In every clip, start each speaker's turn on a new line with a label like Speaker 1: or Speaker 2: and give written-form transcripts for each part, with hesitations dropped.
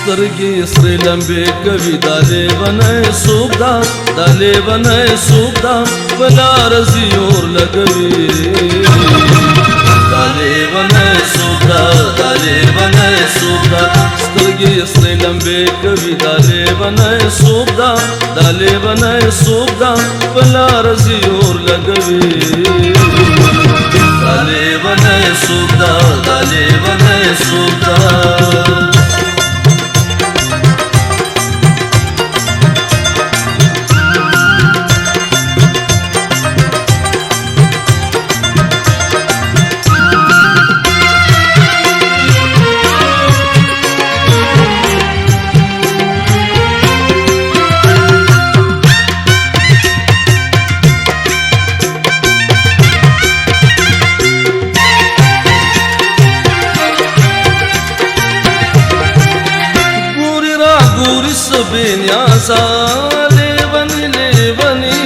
Speaker 1: سترګې سرې لمبې کوي دا لیونی څوک ده دا لیونی څوک ده په لاره ځي اور لګوي دا لیونی څوک ده دا لیونی څوک ده سترګې سرې لمبې کوي دا لیونی څوک ده دا لیونی څوک ده په لاره ځي اور لګوي دا لیونی څوک ده دا لیونی څوک ده बेन्यासा लेवनी लेवनी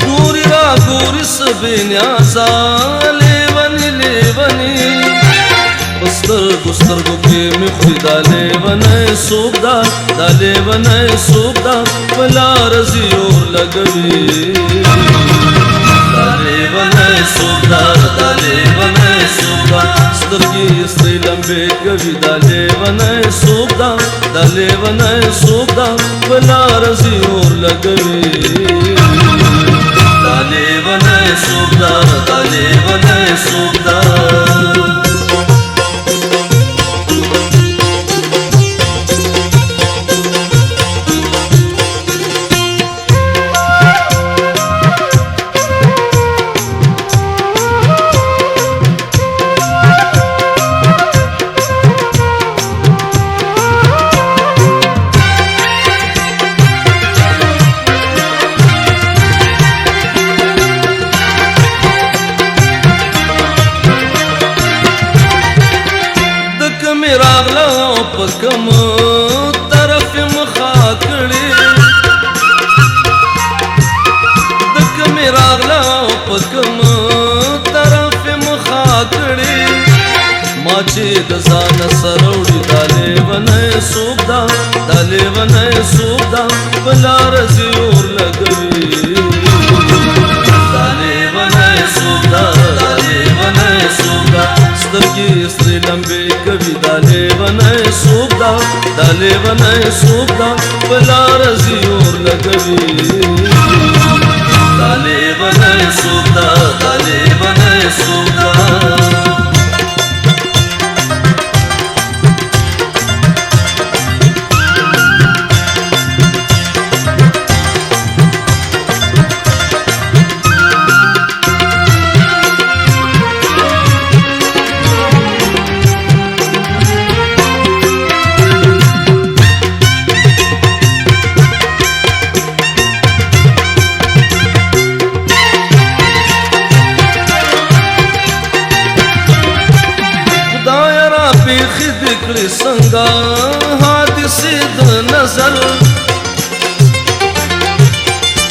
Speaker 1: गोरी रा गोरिस बेन्यासा लेवनी लेवनी बस्तर गुस्तर गुके में खुदा लेवने सोबदा दा लेवने सोबदा पला रजी और लगवी दा लेवने सोबदा दा लेवने सोबदा سترګې سرې لمبې کوي دا لیونی څوک ده دا لیونی څوک ده په لاره ځي اور لګوي دا لیونی څوک ده دا لیونی څوک ده راغلا پکم طرف مخا کړي دک می راغلا پکم طرف مخا کړي ما چې د ځان سروړي دا لیونی څوک ده دا لیونی څوک ده په لاره ځي اور لګوي دا لیونی څوک ده دا لیونی څوک ده سترګې سرې لمبې کوي دا لیونی څوک ده دا لیونی څوک ده په لاره ځي اور لګوي دا لیونی څوک ده دا لیونی څوک ده څنګه حادثه د نظر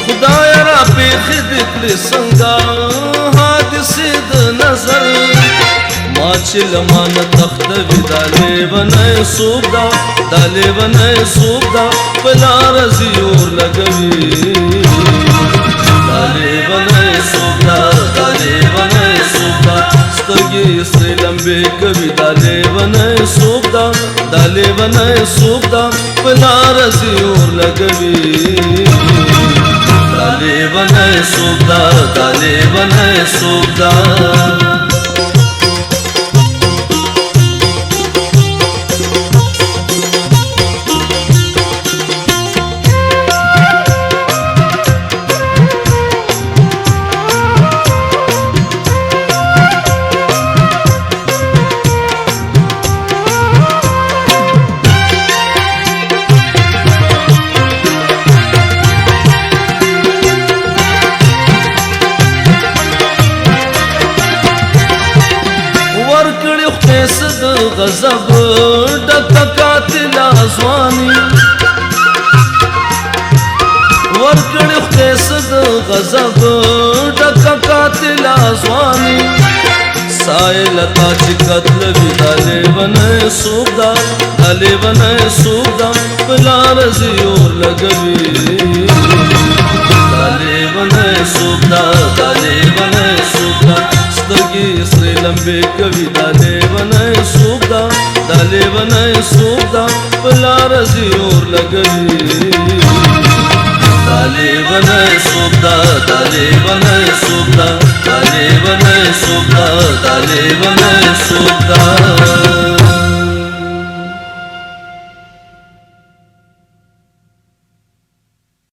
Speaker 1: خدای را په خدمت څنګه حادثه د نظر ما چې لمانه تخت ودا لیونی څوک ده دا لیونی څوک ده په لاره ځي اور لګوي دا لیونی څوک ده دا لیونی څوک ده سترګې سرې لمبې کوي دا لیونی څوک ده دا لیونی څوک ده په لاره ځي اور لګوي دا لیونی څوک ده دا لیونی څوک ده غضب ډک قاتل ازواني ورکړې خدای صد غضب ډک قاتل ازواني سائل تا چې قتلوي دا لیونی څوک دا دا لیونی څوک دا په لاره ځي اور لګوي دا لیونی څوک دا دا لیونی څوک دا سترګې سرې لمبې کوي دا لیونی څوک دا دا لیونی څوک دا په لاره ځي اور لګوي دا لیونی څوک دا دا لیونی څوک دا دا لیونی څوک دا دا لیونی